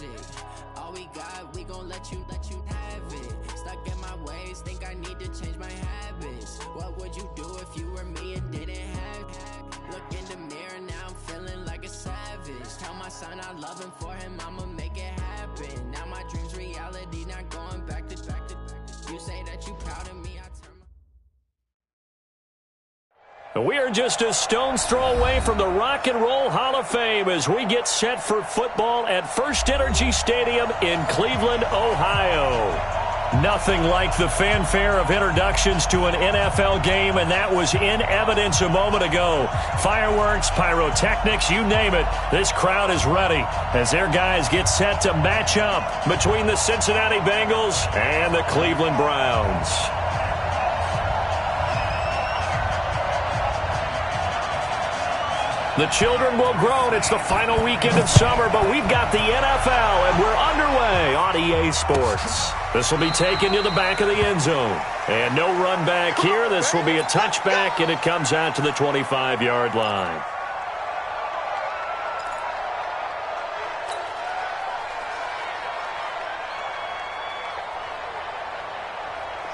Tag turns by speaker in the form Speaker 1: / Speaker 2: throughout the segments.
Speaker 1: magic. All we got, we gon' let you have it. Stuck in my ways, think I need to change my habits. What would you do if you were me and didn't have it? Look in the mirror, now I'm feeling like a savage. Tell my son I love him, for him I'ma make it happen. Now my dream's reality, not going back to. You say that you proud of me, I turn my...
Speaker 2: We are just a stone's throw away from the Rock and Roll Hall of Fame as we get set for football at First Energy Stadium in Cleveland, Ohio. Nothing like the fanfare of introductions to an NFL game, and that was in evidence a moment ago. Fireworks, pyrotechnics, you name it. This crowd is ready as their guys get set to match up between the Cincinnati Bengals and the Cleveland Browns. The children will groan. It's the final weekend of summer, but we've got the NFL, and we're underway on EA Sports. This will be taken to the back of the end zone. And no run back here. This will be a touchback, and it comes out to the 25-yard line.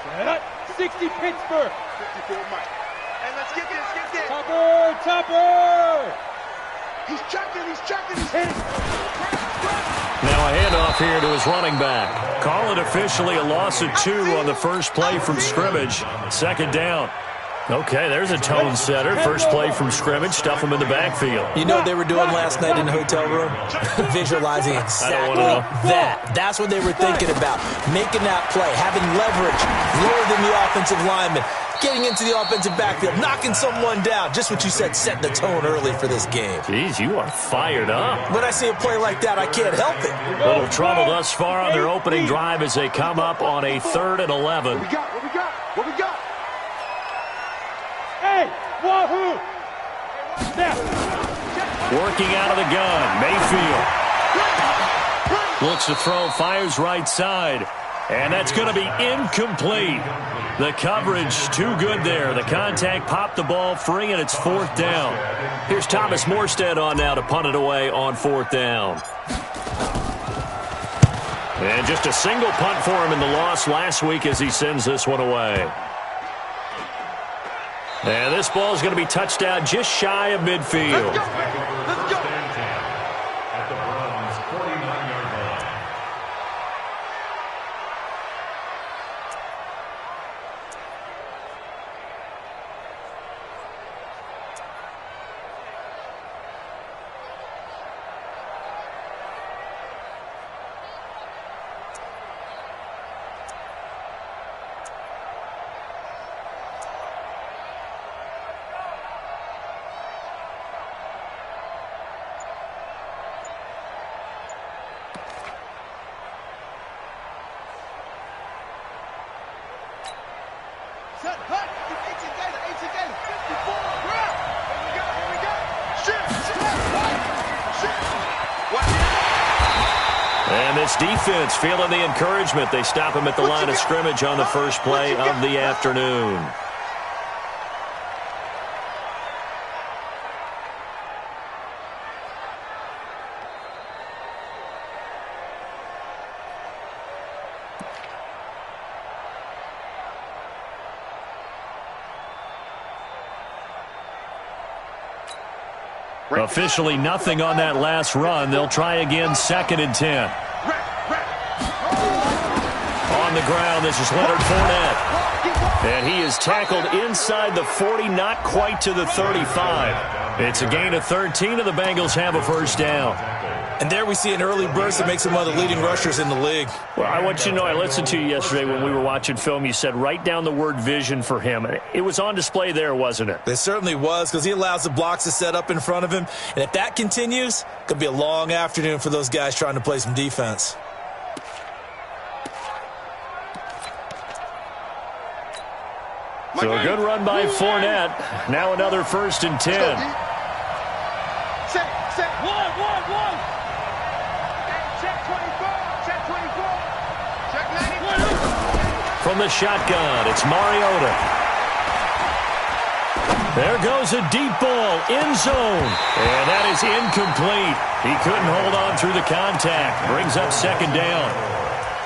Speaker 3: Set up. 60 Pittsburgh.
Speaker 4: 54 Mike. And let's get this.
Speaker 3: Topper.
Speaker 4: He's checking, he's hitting.
Speaker 2: Now a handoff here to his running back. Call it officially a loss of 2 on the first play from scrimmage. Second down. Okay, there's a tone setter. First play from scrimmage, stuff him in the backfield.
Speaker 5: You know what they were doing last night in the hotel room? Visualizing exactly that. That's what they were thinking about. Making that play, having leverage, lower than the offensive lineman, getting into the offensive backfield, knocking someone down. Just what you said, setting the tone early for this game.
Speaker 2: Jeez, you are fired up.
Speaker 5: When I see a play like that, I can't help it.
Speaker 2: Little trouble thus far on their opening drive as they come up on a 3rd and 11.
Speaker 4: What we got?
Speaker 3: Hey, wahoo! Now.
Speaker 2: Working out of the gun, Mayfield. Looks to throw, fires right side. And that's going to be incomplete. The coverage too good there. The contact popped the ball free, and it's 4th down. Here's Thomas Morstead on now to punt it away on 4th down. And just a single punt for him in the loss last week as he sends this one away. And this ball is going to be touched down just shy of midfield.
Speaker 4: Let's go.
Speaker 6: At the Browns' 49-yard line.
Speaker 4: Set, hut, 18 again, 54, grab. Here we go. Shit.
Speaker 2: And this defense feeling the encouragement. They stop him at the line of scrimmage on the first play of the afternoon. Officially nothing on that last run. They'll try again, 2nd and 10. On the ground, this is Leonard Fournette. And he is tackled inside the 40, not quite to the 35. It's a gain of 13, and the Bengals have a first down.
Speaker 5: And there we see an early burst that makes him one of the leading rushers in the league.
Speaker 2: Well, I want you to know, I listened to you yesterday when we were watching film. You said write down the word vision for him. It was on display there, wasn't it?
Speaker 5: It certainly was, because he allows the blocks to set up in front of him. And if that continues, it could be a long afternoon for those guys trying to play some defense.
Speaker 2: So a good run by Fournette. Now another 1st and 10.
Speaker 4: Set. 1. Check 24. Check 90.
Speaker 2: From the shotgun, it's Mariota. There goes a deep ball, end zone. And that is incomplete. He couldn't hold on through the contact. Brings up second down.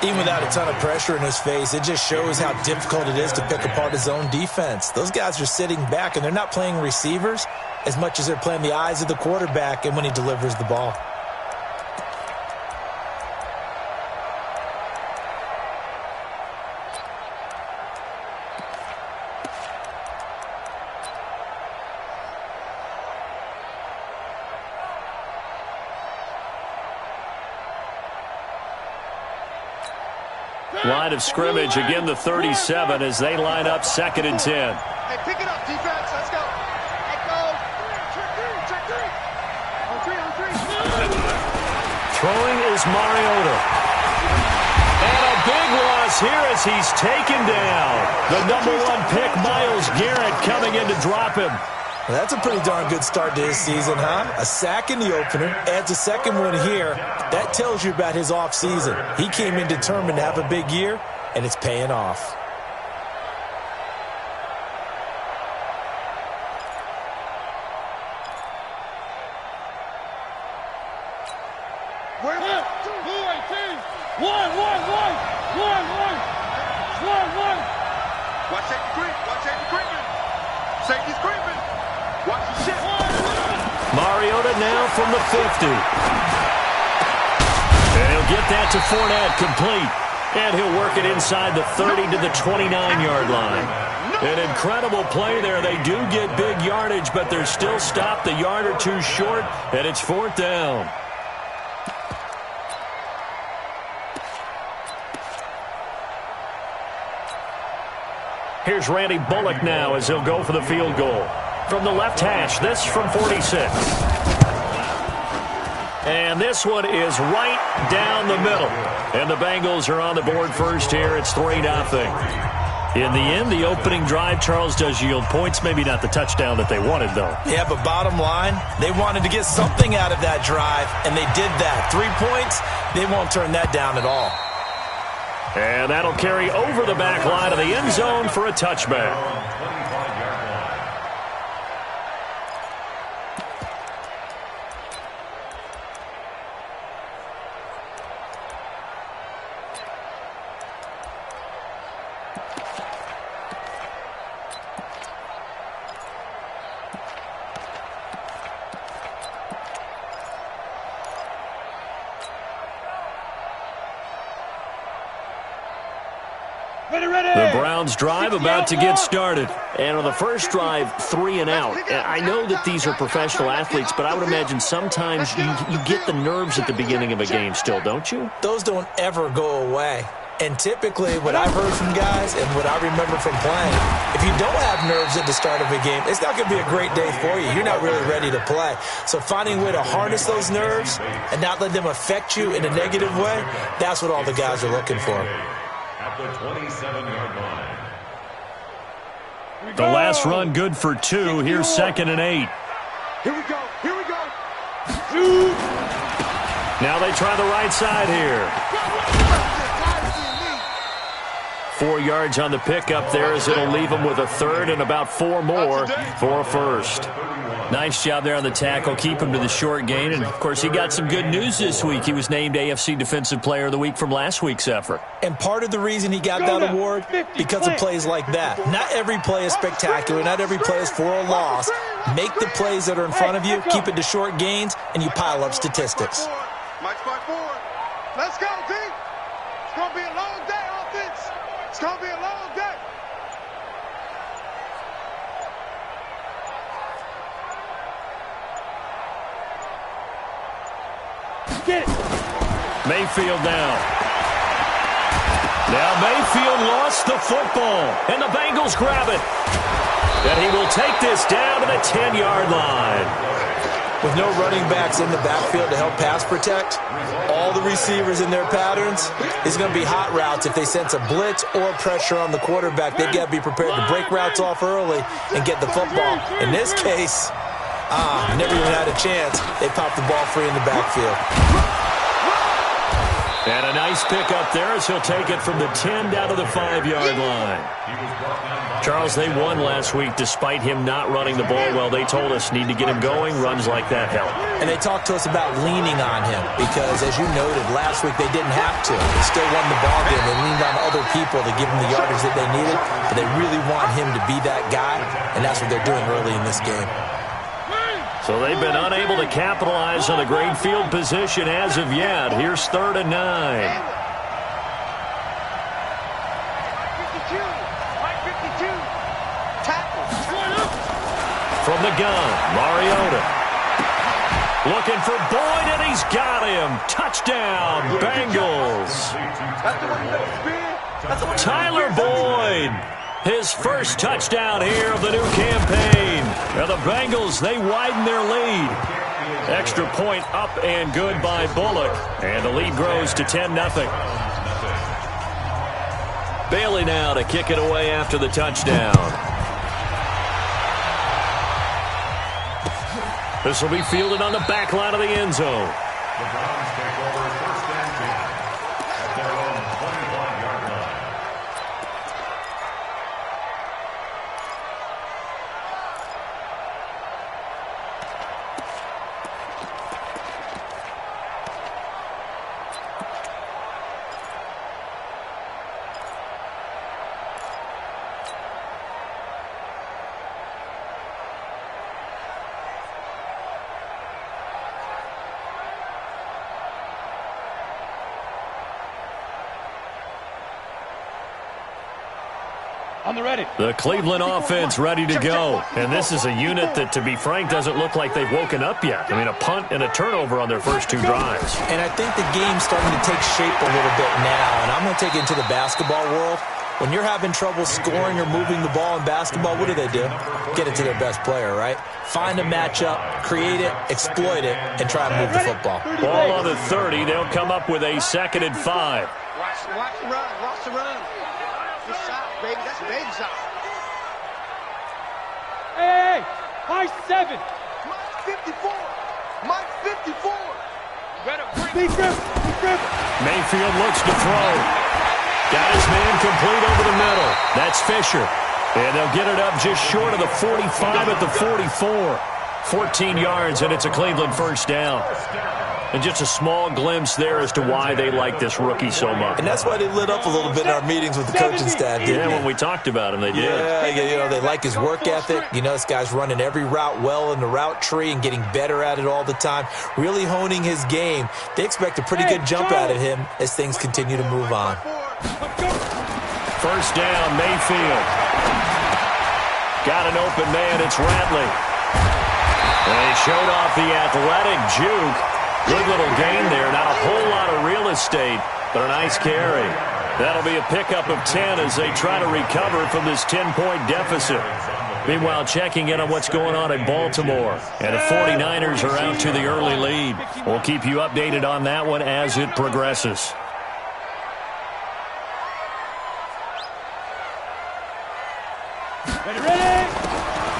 Speaker 5: Even without a ton of pressure in his face, it just shows how difficult it is to pick apart his own defense. Those guys are sitting back, and they're not playing receivers as much as they're playing the eyes of the quarterback and when he delivers the ball.
Speaker 2: Line of scrimmage, again the 37 as they line up 2nd and 10.
Speaker 4: Hey, pick it up, defense. Let's go. Let's go. Check three. On three.
Speaker 2: Throwing is Mariota. And a big loss here as he's taken down. The number 1 pick, Myles Garrett, coming in to drop him.
Speaker 5: Well, that's a pretty darn good start to his season, huh? A sack in the opener, adds a second one here. That tells you about his offseason. He came in determined to have a big year, and it's paying off.
Speaker 4: Watch safety creeping. Safety's creeping. Watch the shit.
Speaker 2: Mariota now from the 50. And he'll get that to Fournette, complete. And he'll work it inside the 30 to the 29-yard line. An incredible play there. They do get big yardage, but they're still stopped a yard or two short, and it's 4th down. Here's Randy Bullock now as he'll go for the field goal. From the left hash, this from 46. And this one is right down the middle. And the Bengals are on the board first here. It's 3-0. In the end, the opening drive, Charles, does yield points. Maybe not the touchdown that they wanted, though.
Speaker 5: Yeah, but bottom line, they wanted to get something out of that drive, and they did that. 3 points, they won't turn that down at all.
Speaker 2: And that'll carry over the back line of the end zone for a touchback. The Browns drive about to get started. And on the first drive, 3 and out. And I know that these are professional athletes, but I would imagine sometimes you get the nerves at the beginning of a game still, don't you?
Speaker 5: Those don't ever go away. And typically, what I've heard from guys and what I remember from playing, if you don't have nerves at the start of a game, it's not going to be a great day for you. You're not really ready to play. So finding a way to harness those nerves and not let them affect you in a negative way, that's what all the guys are looking for.
Speaker 6: At the 27-yard line.
Speaker 2: The last run good for 2. Here's 2nd and 8.
Speaker 4: Here we go.
Speaker 2: Now they try the right side here. 4 yards on the pickup there as it'll leave them with a third and about 4 more for a first. Nice job there on the tackle. Keep him to the short gain. And, of course, he got some good news this week. He was named AFC Defensive Player of the Week from last week's effort.
Speaker 5: And part of the reason he got that award, because of plays like that. Not every play is spectacular. Not every play is for a loss. Make the plays that are in front of you, keep it to short gains, and you pile up statistics.
Speaker 4: March forward. Let's go, D. It's going to be a long day, offense. It's going to be a long day.
Speaker 3: Get it.
Speaker 2: Mayfield now. Now Mayfield lost the football, and the Bengals grab it. And he will take this down to the 10-yard line.
Speaker 5: With no running backs in the backfield to help pass protect, all the receivers in their patterns, it's going to be hot routes. If they sense a blitz or pressure on the quarterback, they've got to be prepared to break routes off early and get the football. In this case, never even had a chance. They popped the ball free in the backfield.
Speaker 2: And a nice pickup there as he'll take it from the 10 down to the 5-yard line. Charles, they won last week despite him not running the ball well. They told us need to get him going. Runs like that help.
Speaker 5: And they talked to us about leaning on him because, as you noted, last week they didn't have to. They still won the ball game. They leaned on other people to give them the yardage that they needed, but they really want him to be that guy, and that's what they're doing early in this game.
Speaker 2: So they've been unable to capitalize on the great field position as of yet. Here's 3rd and 9.
Speaker 4: 52. Tackle.
Speaker 2: From the gun, Mariota. Looking for Boyd, and he's got him. Touchdown, Bengals. Tyler Boyd, his first touchdown here of the new campaign. Now the Bengals, they widen their lead. Extra point up and good by Bullock. And the lead grows to 10-0. Bailey now to kick it away after the touchdown. This will be fielded on the back line of the end zone.
Speaker 6: The Browns take over 1st and 10 at their own 25-yard line.
Speaker 3: On the ready.
Speaker 2: The Cleveland offense ready to go. And this is a unit that, to be frank, doesn't look like they've woken up yet. I mean, a punt and a turnover on their first 2 drives.
Speaker 5: And I think the game's starting to take shape a little bit now. And I'm going to take it into the basketball world. When you're having trouble scoring or moving the ball in basketball, what do? Get it to their best player, right? Find a matchup, create it, exploit it, and try to move the football.
Speaker 2: Ball on the 30. They'll come up with a 2nd and 5.
Speaker 4: Watch the run. Watch the run. Good shot, baby. That's a baby shot.
Speaker 3: Hey, high 7.
Speaker 4: Mike 54. Mike 54.
Speaker 3: Big grip.
Speaker 2: Mayfield looks to throw. Got his man complete over the middle. That's Fisher. And they'll get it up just short of the 45 at the 44. 14 yards, and it's a Cleveland first down. And just a small glimpse there as to why they like this rookie so much.
Speaker 5: And that's why they lit up a little bit in our meetings with the coaching staff, didn't they?
Speaker 2: Yeah, when we talked about him, they did.
Speaker 5: Yeah, they like his work ethic. This guy's running every route well in the route tree and getting better at it all the time, really honing his game. They expect a pretty good jump out of him as things continue to move on.
Speaker 2: First down, Mayfield. Got an open man, it's Ratley. And he showed off the athletic juke. Good little gain there. Not a whole lot of real estate, but a nice carry. That'll be a pickup of 10 as they try to recover from this 10-point deficit. Meanwhile, checking in on what's going on in Baltimore. And the 49ers are out to the early lead. We'll keep you updated on that one as it progresses.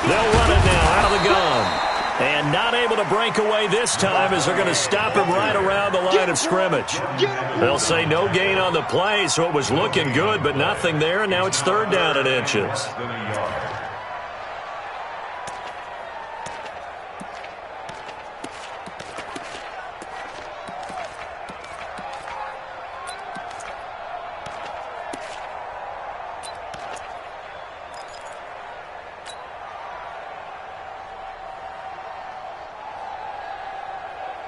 Speaker 2: They'll run it now out of the gun. And not able to break away this time as they're going to stop him right around the line of scrimmage. They'll say no gain on the play, so it was looking good, but nothing there, and now it's 3rd down and inches.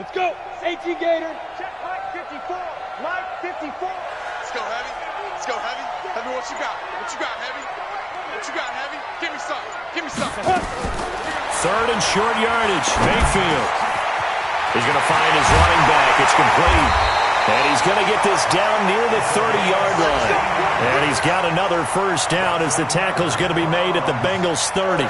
Speaker 3: Let's go. 18 Gator.
Speaker 4: Check Mike 54. Mike 54. Let's go, Heavy. Let's go, Heavy. Heavy, what you got? What you got, Heavy? What you got, Heavy? Give me some. Give me some.
Speaker 2: 3rd and short yardage. Mayfield. He's going to find his running back. It's complete. And he's going to get this down near the 30-yard line. And he's got another first down as the tackle's going to be made at the Bengals 30.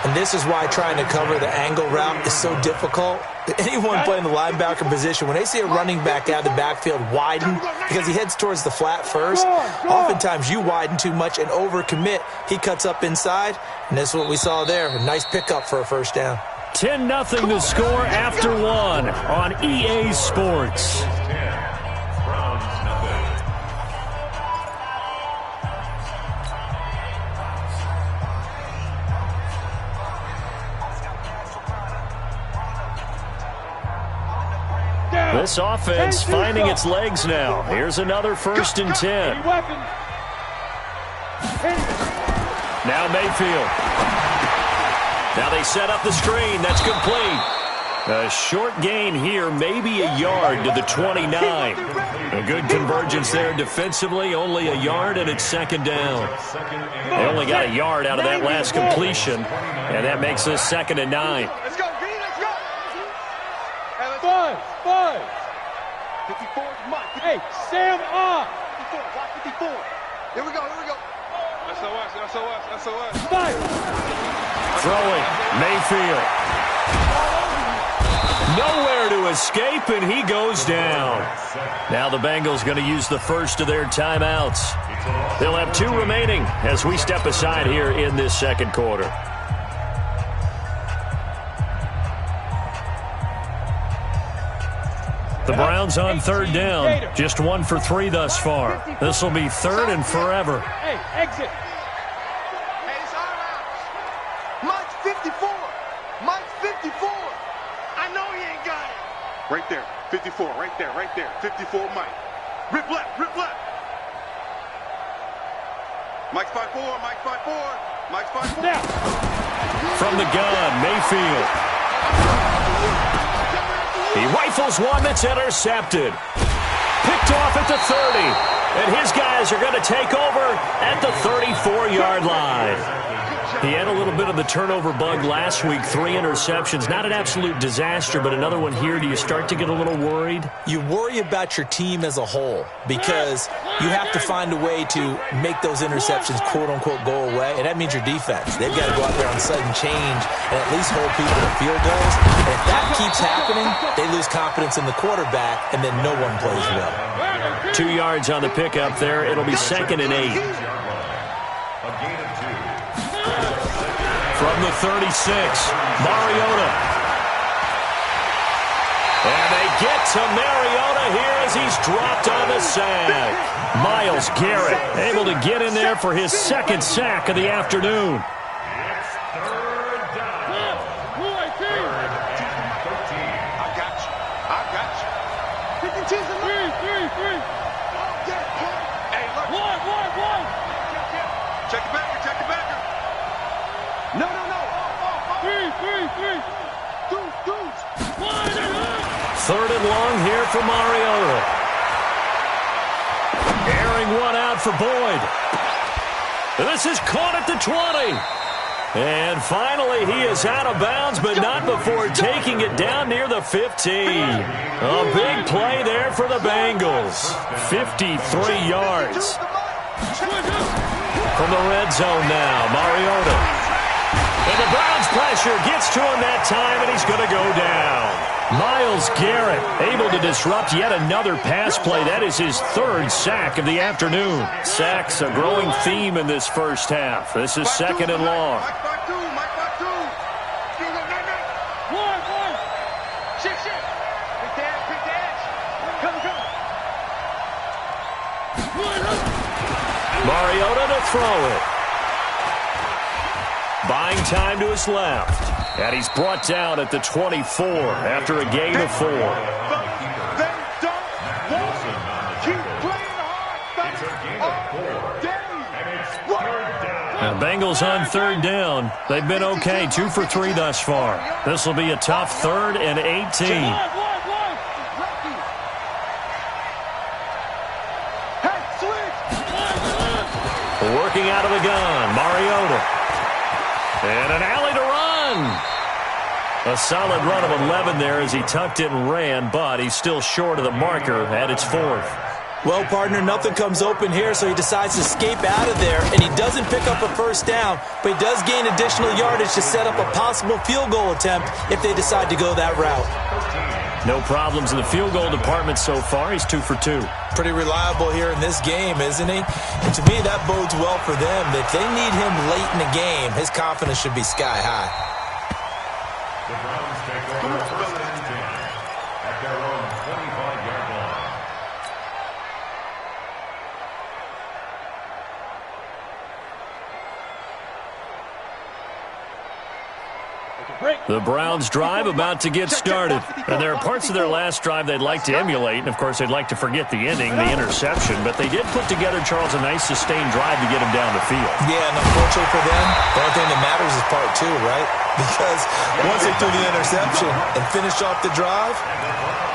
Speaker 5: And this is why trying to cover the angle route is so difficult. Anyone playing the linebacker position, when they see a running back out of the backfield widen because he heads towards the flat first, oftentimes you widen too much and overcommit. He cuts up inside, and that's what we saw there. A nice pickup for a first down.
Speaker 2: 10-0 the score after 1 on EA Sports. This offense finding its legs now. Here's another 1st and 10. Now Mayfield. Now they set up the screen. That's complete. A short gain here, maybe a yard to the 29. A good convergence there defensively, only a yard, and it's 2nd down. They only got a yard out of that last completion, and that makes this 2nd and 9.
Speaker 4: Let's go, Reed, let's go.
Speaker 3: Five.
Speaker 4: 54 is Mike.
Speaker 3: Hey, Sam off.
Speaker 4: 54, watch 54. Here we go. SOS.
Speaker 3: Five.
Speaker 2: Throwing, Mayfield. Nowhere to escape, and he goes down. Now the Bengals going to use the first of their timeouts. They'll have 2 remaining as we step aside here in this 2nd quarter. The Browns on 3rd down. Just 1 for 3 thus far. This will be 3rd and forever.
Speaker 3: Hey, exit.
Speaker 4: Hey, it's our house. Mike's 54. Mike's 54. I know he ain't got it. Right there. 54. Right there. 54 Mike. Rip left. Mike's 5'4". Mike's 5'4".
Speaker 3: Now.
Speaker 2: From the gun, Mayfield. He rifles one that's intercepted. Picked off at the 30. And his guys are going to take over at the 34-yard line. He had a little bit of the turnover bug last week, 3 interceptions. Not an absolute disaster, but another one here. Do you start to get a little worried?
Speaker 5: You worry about your team as a whole because you have to find a way to make those interceptions, quote-unquote, go away, and that means your defense. They've got to go out there on sudden change and at least hold people to field goals. And if that keeps happening, they lose confidence in the quarterback, and then no one plays well.
Speaker 2: 2 yards on the pickup there. It'll be 2nd and 8. From the 36, Mariota. And they get to Mariota here as he's dropped on the sack. Myles Garrett able to get in there for his 2nd sack of the afternoon.
Speaker 4: Check it back. No. 3. Dudes.
Speaker 2: 3rd and long here for Mariota. Airing one out for Boyd. This is caught at the 20. And finally, he is out of bounds, but not before taking it down near the 15. A big play there for the Bengals. 53 yards. From the red zone now, Mariota. And the Browns pressure gets to him that time, and he's going to go down. Myles Garrett able to disrupt yet another pass play. That is his 3rd sack of the afternoon. Sacks a growing theme in this first half. This is 2nd and long. Mariota to throw it. Buying time to his left. And he's brought down at the 24 after a gain of 4.
Speaker 4: They don't want to keep playing hard.
Speaker 2: The Bengals on 3rd down. They've been okay, 2 for 3 thus far. This will be a tough 3rd and 18. Working out of the gun, Mariota. And an alley to run. A solid run of 11 there as he tucked it and ran, but he's still short of the marker at its 4th.
Speaker 5: Well, partner, nothing comes open here, so he decides to escape out of there, and he doesn't pick up a 1st down, but he does gain additional yardage to set up a possible field goal attempt if they decide to go that route.
Speaker 2: No problems in the field goal department so far. He's 2 for 2.
Speaker 5: Pretty reliable here in this game, isn't he? And to me, that bodes well for them. If they need him late in the game, his confidence should be sky high.
Speaker 6: The Browns take over 1st and 10 at their own 25-yard line.
Speaker 3: Take a break.
Speaker 2: The Browns' drive about to get started. And there are parts of their last drive they'd like to emulate. And, of course, they'd like to forget the ending, the interception. But they did put together, Charles, a nice sustained drive to get them down the field.
Speaker 5: Yeah, and unfortunately for them, the only thing that matters is part two, right? Because once they threw the interception and finished off the drive,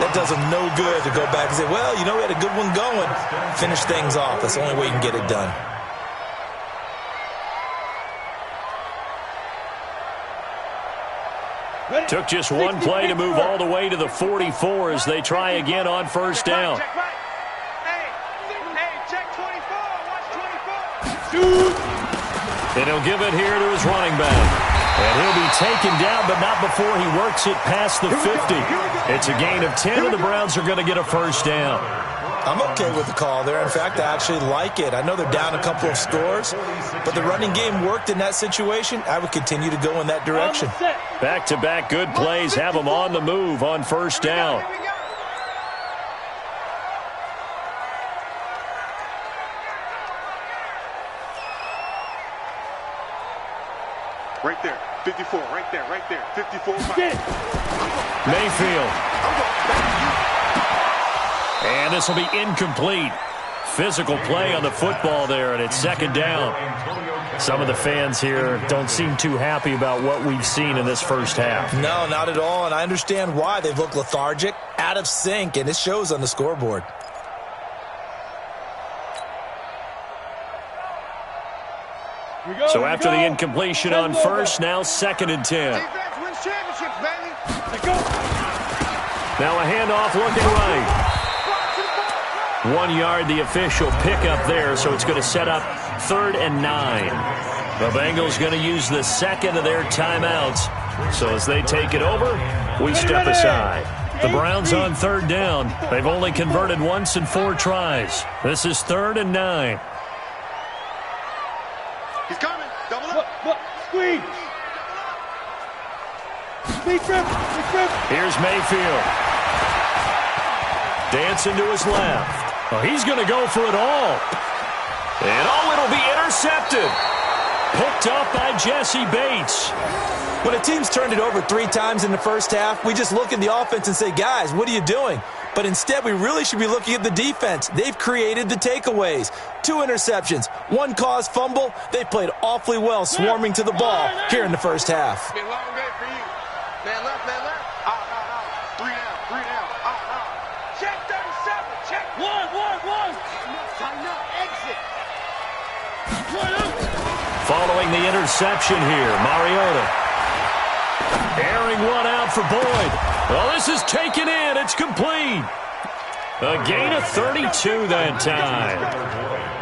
Speaker 5: that does them no good to go back and say, well, you know, we had a good one going. Finish things off. That's the only way you can get it done.
Speaker 2: Took just one play to move all the way to the 44 as they try again on first down.
Speaker 4: Hey, check 24. Watch 24.
Speaker 2: And he'll give it here to his running back. And he'll be taken down, but not before he works it past the 50. It's a gain of 10, and the Browns are going to get a first down.
Speaker 5: I'm okay with the call there. In fact, I actually like it. I know they're down a couple of scores, but the running game worked in that situation. I would continue to go in that direction.
Speaker 2: Back-to-back good plays have them on the move on first down.
Speaker 4: Right there, 54, right there, 54.
Speaker 2: Mayfield. And this will be incomplete. Physical play on the football there, and it's second down. Some of the fans here don't seem too happy about what we've seen in this first half.
Speaker 5: No, not at all, and I understand why. They've looked lethargic, out of sync, and it shows on the scoreboard.
Speaker 2: So after the incompletion on first, now second and 10.
Speaker 4: Defense wins championships, baby.
Speaker 2: Now a handoff looking right. 1 yard, the official pickup there, so it's going to set up 3rd and 9. The Bengals going to use the second of their timeouts. So as they take it over, we step aside. The Browns on 3rd down. They've only converted once in 4 tries. This is 3rd and 9.
Speaker 4: He's coming. Double up.
Speaker 3: Squeeze.
Speaker 2: Here's Mayfield. Dancing to his left. Oh, he's going to go for it all. And it'll be intercepted. Picked up by Jesse Bates.
Speaker 5: When a team's turned it over 3 times in the first half, we just look at the offense and say, guys, what are you doing? But instead, we really should be looking at the defense. They've created the takeaways. 2 interceptions, 1 caused fumble. They played awfully well swarming to the ball here in the first half.
Speaker 4: Been a long day for you. Man left. Out. 3 down. Out. Check 37. Check.
Speaker 3: 1.
Speaker 4: Tighten up. Exit.
Speaker 2: Following the interception here, Mariota. Airing one out for Boyd. Well, this is taken in. It's complete. A gain of 32 that time.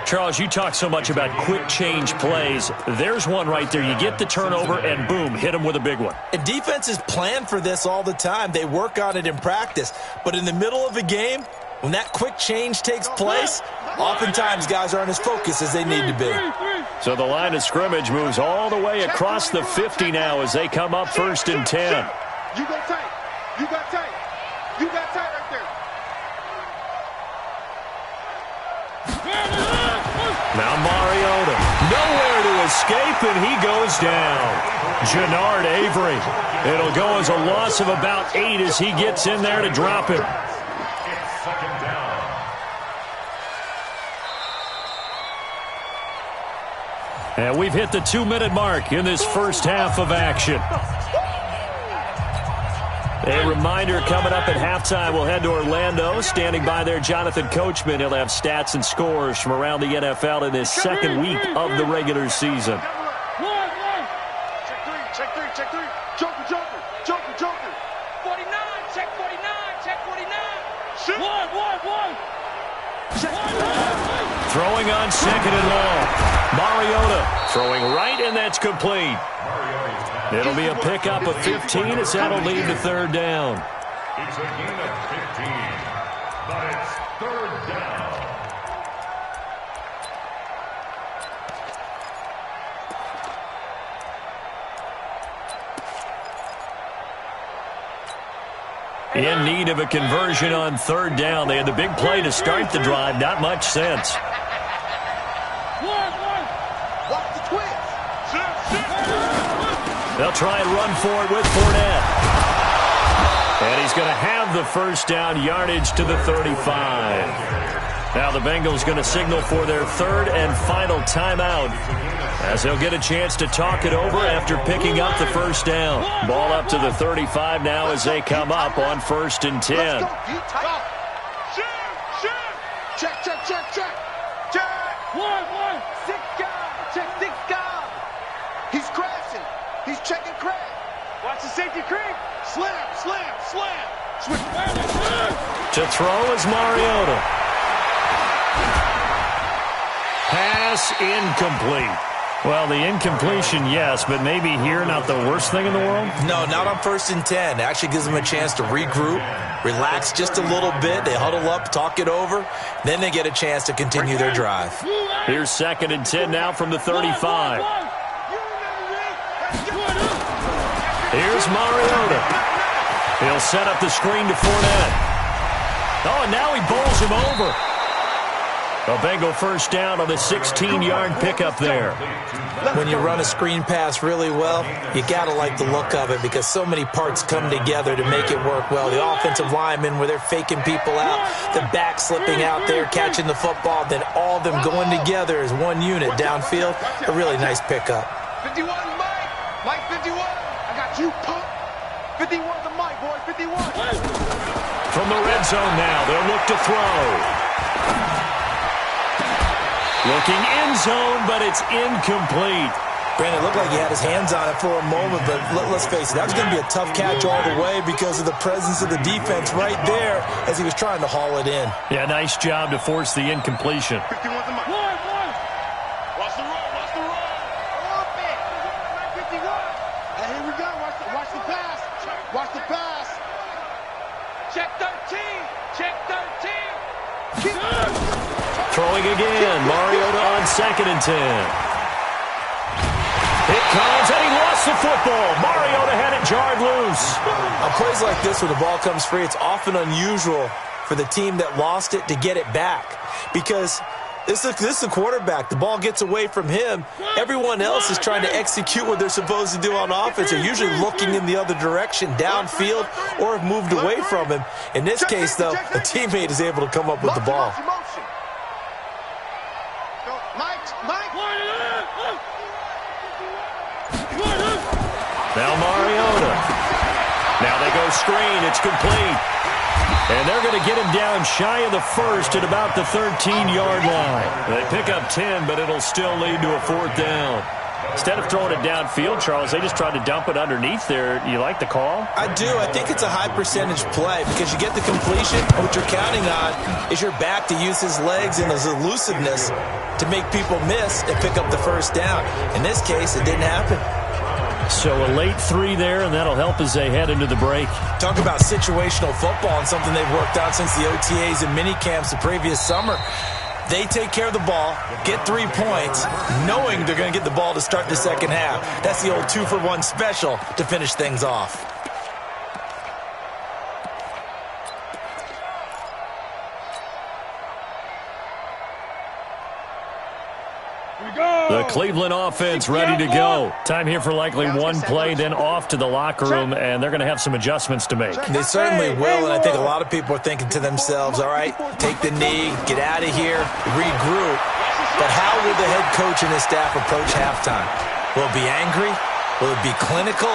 Speaker 2: Charles, you talk so much about quick change plays. There's one right there. You get the turnover, and boom, hit him with a big one.
Speaker 5: And defenses plan for this all the time. They work on it in practice. But in the middle of a game, when that quick change takes place, oftentimes guys aren't as focused as they need to be.
Speaker 2: So the line of scrimmage moves all the way across the 50 now as they come up 1st and 10.
Speaker 4: You go tight. You got tight right there.
Speaker 2: Now Mariota. Nowhere to escape, and he goes down. Jannard Avery. It'll go as a loss of about 8 as he gets in there to drop him.
Speaker 6: It's second down.
Speaker 2: And we've hit the 2-minute mark in this first half of action. A reminder coming up at halftime, we'll head to Orlando. Standing by there, Jonathan Coachman. He'll have stats and scores from around the NFL in this second week of the regular season.
Speaker 4: Check three. Joker.
Speaker 3: 49, check 49.
Speaker 4: Shit.
Speaker 3: 1.
Speaker 2: Throwing on 2nd and long. Mariota throwing right, and that's complete. It'll be a pickup of 15 as that'll lead to 3rd down.
Speaker 6: It's a gain of 15, but it's 3rd down.
Speaker 2: In need of a conversion on 3rd down. They had the big play to start the drive. Not much sense.
Speaker 4: Watch the twist.
Speaker 2: They'll try and run for it with Fournette. And he's going to have the first down, yardage to the 35. Now the Bengals going to signal for their third and final timeout, as they'll get a chance to talk it over after picking up the first down. Ball up to the 35 now as they come up on 1st and 10.
Speaker 4: Let's go. Check. One. 6 guys. Check 6 guys. He's crashing. He's checking crash. Watch the safety creep. Slam. Switch.
Speaker 2: To throw is Mariota. Pass incomplete. Well, the incompletion, yes, but maybe here not the worst thing in the world?
Speaker 5: No, not on 1st and 10. It actually gives them a chance to regroup, relax just a little bit. They huddle up, talk it over. Then they get a chance to continue their drive.
Speaker 2: Here's 2nd and 10 now from the 35. Here's Mariota. He'll set up the screen to Fournette. Oh, and now he bowls him over. A Bengal first down on the 16-yard pickup there.
Speaker 5: When you run a screen pass really well, you got to like the look of it because so many parts come together to make it work well. The offensive linemen, where they're faking people out, the back slipping out there, catching the football, then all of them going together as one unit downfield. A really nice pickup.
Speaker 4: 51, Mike 51. I got you, punk. 51 to Mike, boy, 51.
Speaker 2: From the red zone now, they'll look to throw. Looking end zone, but it's incomplete.
Speaker 5: Brandon, it looked like he had his hands on it for a moment, but let's face it, that was going to be a tough catch all the way because of the presence of the defense right there as he was trying to haul it in.
Speaker 2: Yeah, nice job to force the incompletion.
Speaker 4: 51 to Mike. Watch the roll. Off it. 51. And here we go. Watch the pass. Watch the pass. Check 13. Keep
Speaker 2: Throwing again. Mariota on 2nd and 10. It comes, and he lost the football. Mariota had it jarred loose.
Speaker 5: On plays like this where the ball comes free, it's often unusual for the team that lost it to get it back because this is the quarterback. The ball gets away from him. Everyone else is trying to execute what they're supposed to do on offense. They're usually looking in the other direction, downfield, or have moved away from him. In this case, though, a teammate is able to come up with the ball.
Speaker 2: Now Mariota. Now they go screen. It's complete. And they're going to get him down shy of the first at about the 13-yard line. They pick up 10, but it'll still lead to a 4th down. Instead of throwing it downfield, Charles, they just tried to dump it underneath there. You like the call?
Speaker 5: I do. I think it's a high-percentage play because you get the completion. What you're counting on is your back to use his legs and his elusiveness to make people miss and pick up the first down. In this case, it didn't happen.
Speaker 2: So a late 3 there, and that'll help as they head into the break.
Speaker 5: Talk about situational football and something they've worked out since the OTAs and mini camps the previous summer. They take care of the ball, get 3 points, knowing they're going to get the ball to start the second half. That's the old 2-for-1 special to finish things off.
Speaker 2: The Cleveland offense ready to go. Time here for likely one play, then off to the locker room, and they're going to have some adjustments to make.
Speaker 5: They certainly will, and I think a lot of people are thinking to themselves, all right, take the knee, get out of here, regroup. But how will the head coach and his staff approach halftime? Will it be angry? Will it be clinical?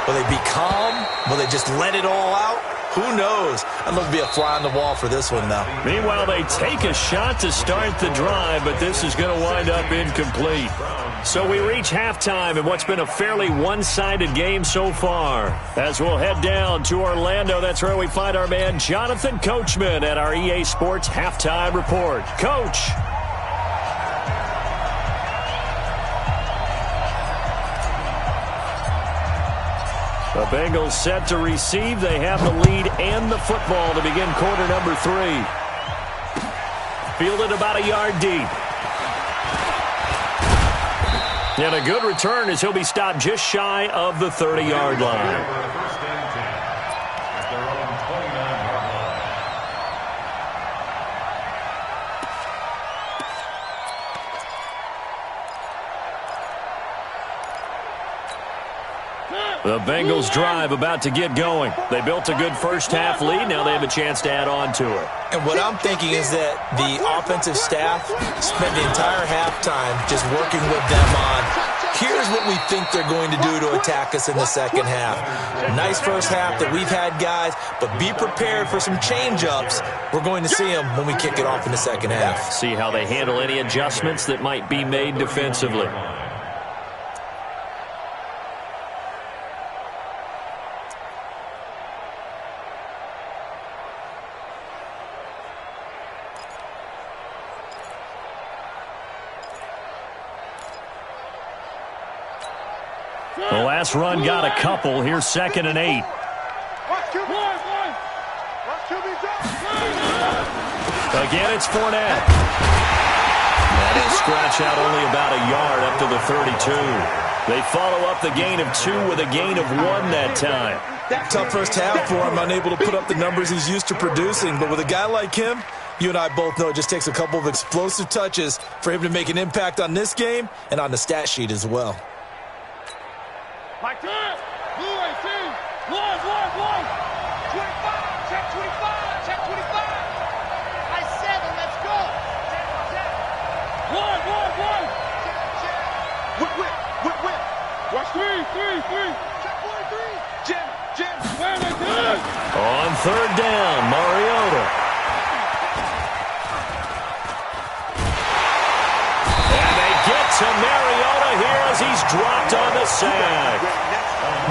Speaker 5: Will they be calm? Will they just let it all out? Who knows? I'd love to be a fly on the wall for this one, though.
Speaker 2: Meanwhile, they take a shot to start the drive, but this is going to wind up incomplete. So we reach halftime in what's been a fairly one-sided game so far. As we'll head down to Orlando, that's where we find our man Jonathan Coachman at our EA Sports Halftime Report. Coach. The Bengals set to receive. They have the lead and the football to begin quarter number 3. Fielded about a yard deep. And a good return as he'll be stopped just shy of the 30-yard line. The Bengals drive about to get going. They built a good first-half lead. Now they have a chance to add on to it.
Speaker 5: And what I'm thinking is that the offensive staff spent the entire halftime just working with them on, here's what we think they're going to do to attack us in the second half. Nice first half that we've had, guys, but be prepared for some change-ups. We're going to see them when we kick it off in the second half.
Speaker 2: See how they handle any adjustments that might be made defensively. The last run got a couple. Here's 2nd and 8. Again, it's Fournette. And he'll scratch out only about a yard up to the 32. They follow up the gain of 2 with a gain of 1 that time.
Speaker 5: Tough first half for him, unable to put up the numbers he's used to producing. But with a guy like him, you and I both know it just takes a couple of explosive touches for him to make an impact on this game and on the stat sheet as well.
Speaker 3: Like that. Blue 18. 1. 25. Check 25. Check 25. I 7. Let's go. Check. 1.
Speaker 4: Whip.
Speaker 3: Watch 3.
Speaker 4: Check 43. Jim.
Speaker 3: Where they good?
Speaker 2: On 3rd down, Mariota. And they get to Mariota here as he's dropped on the sack.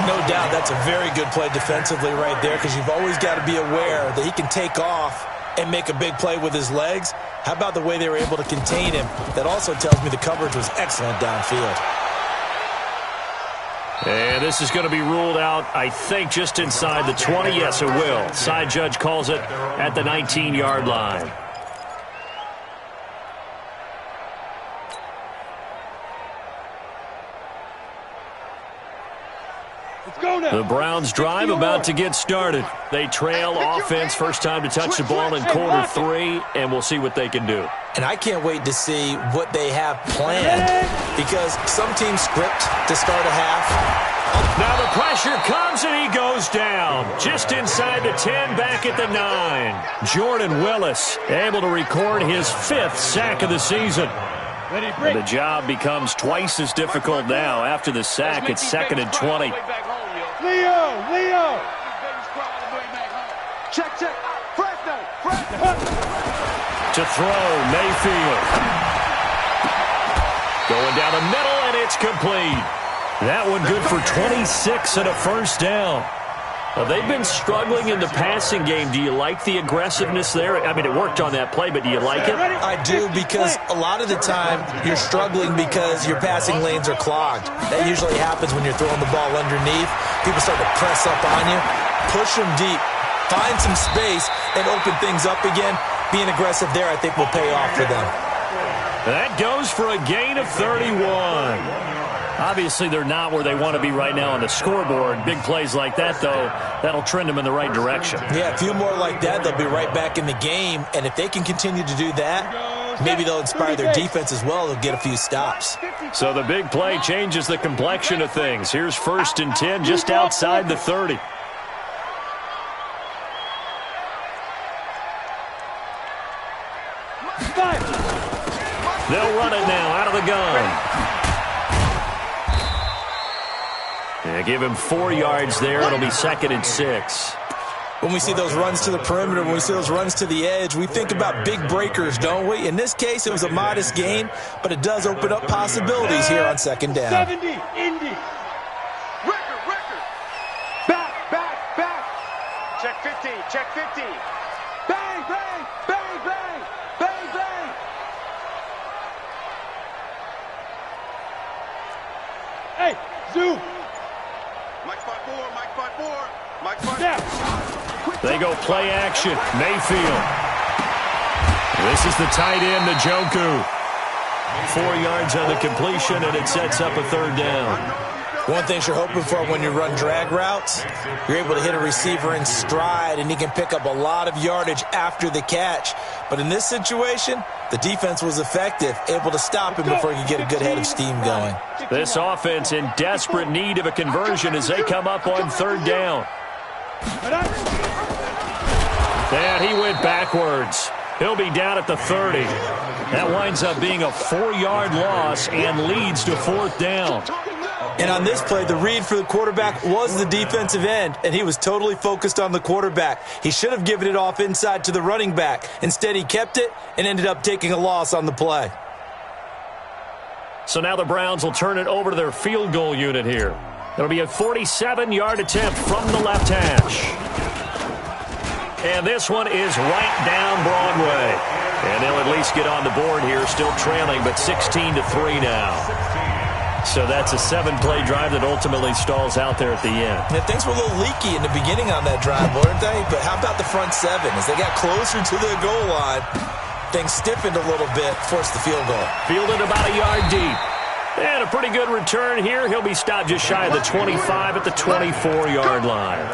Speaker 5: No doubt that's a very good play defensively right there, because you've always got to be aware that he can take off and make a big play with his legs. How about the way they were able to contain him? That also tells me the coverage was excellent downfield.
Speaker 2: And this is going to be ruled out, I think, just inside the 20. Yes, it will. Side judge calls it at the 19-yard line. The Browns drive about to get started. They trail offense, first time to touch the ball in quarter 3, and we'll see what they can do.
Speaker 5: And I can't wait to see what they have planned, because some teams script to start a half.
Speaker 2: Now the pressure comes and he goes down. Just inside the 10, back at the 9. Jordan Willis able to record his 5th sack of the season. And the job becomes twice as difficult now. After the sack, it's 2nd and 20.
Speaker 3: Leo.
Speaker 4: Check. Fresno.
Speaker 2: To throw, Mayfield. Going down the middle, and it's complete. That one good for 26 and a first down. Now, they've been struggling in the passing game. Do you like the aggressiveness there? I mean, it worked on that play, but do you like it?
Speaker 5: I do, because a lot of the time you're struggling because your passing lanes are clogged. That usually happens when you're throwing the ball underneath. People start to press up on you, push them deep, find some space, and open things up again. Being aggressive there, I think, will pay off for them.
Speaker 2: That goes for a gain of 31. Obviously, they're not where they want to be right now on the scoreboard. Big plays like that, though, that'll trend them in the right direction.
Speaker 5: Yeah, a few more like that, they'll be right back in the game. And if they can continue to do that, maybe they'll inspire their defense as well. They'll get a few stops.
Speaker 2: So the big play changes the complexion of things. Here's 1st and 10 just outside the 30. They'll run it now out of the gun. Yeah, give him 4 yards there. It'll be 2nd and 6.
Speaker 5: When we see those runs to the perimeter, when we see those runs to the edge, we think about big breakers, don't we? In this case, it was a modest gain, but it does open up possibilities here on 2nd down.
Speaker 3: 70, Indy.
Speaker 4: Record. Back. Check 15. Bang.
Speaker 3: Hey, zoom.
Speaker 4: Mike 5-4.
Speaker 2: They go play action. Mayfield. This is the tight end, Njoku. 4 yards on the completion, and it sets up a 3rd down.
Speaker 5: One thing you're hoping for when you run drag routes, you're able to hit a receiver in stride, and he can pick up a lot of yardage after the catch. But in this situation, the defense was effective, able to stop him before he could get a good head of steam going.
Speaker 2: This offense in desperate need of a conversion as they come up on third down. And he went backwards. He'll be down at the 30. That winds up being a 4-yard loss and leads to fourth down.
Speaker 5: And on this play, the read for the quarterback was the defensive end, and he was totally focused on the quarterback. He should have given it off inside to the running back. Instead, he kept it and ended up taking a loss on the play.
Speaker 2: So now the Browns will turn it over to their field goal unit here. It'll be a 47-yard attempt from the left hash. And this one is right down Broadway. And they'll at least get on the board here, still trailing, but 16-3 now. So that's a 7-play drive that ultimately stalls out there at the end.
Speaker 5: Yeah, things were a little leaky in the beginning on that drive, weren't they? But how about the front seven? As they got closer to the goal line, things stiffened a little bit, forced the field goal.
Speaker 2: Fielded about a yard deep. And a pretty good return here. He'll be stopped just shy of the 25 at the 24-yard line.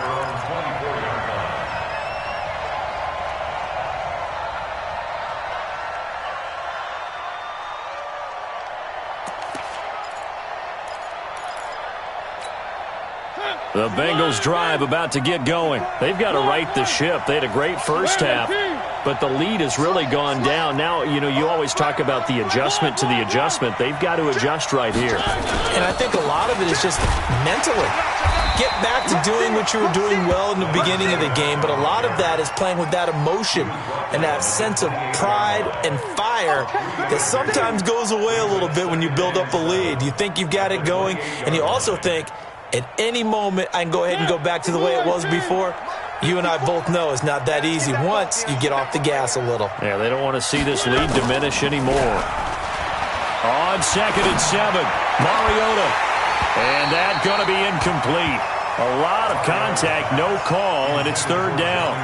Speaker 2: The Bengals drive about to get going. They've got to right the ship. They had a great first half, but the lead has really gone down. Now, you know, you always talk about the adjustment to the adjustment. They've got to adjust right here.
Speaker 5: And I think a lot of it is just mentally. Get back to doing what you were doing well in the beginning of the game, but a lot of that is playing with that emotion and that sense of pride and fire that sometimes goes away a little bit when you build up a lead. You think you've got it going, and you also think, at any moment, I can go ahead and go back to the way it was before. You and I both know it's not that easy once you get off the gas a little.
Speaker 2: Yeah, they don't want to see this lead diminish anymore. On 2nd and 7, Mariota. And that's going to be incomplete. A lot of contact, no call, and it's third down.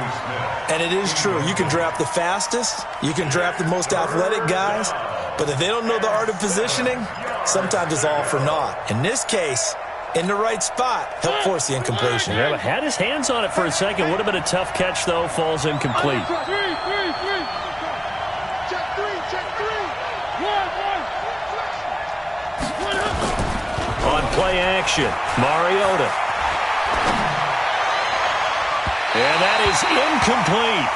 Speaker 5: And it is true. You can draft the fastest. You can draft the most athletic guys. But if they don't know the art of positioning, sometimes it's all for naught. In this case, in the right spot, help force the incompletion.
Speaker 2: Yeah, but had his hands on it for a second. Would have been a tough catch, though. Falls incomplete.
Speaker 3: Check three.
Speaker 2: On play action, Mariota. And that is incomplete.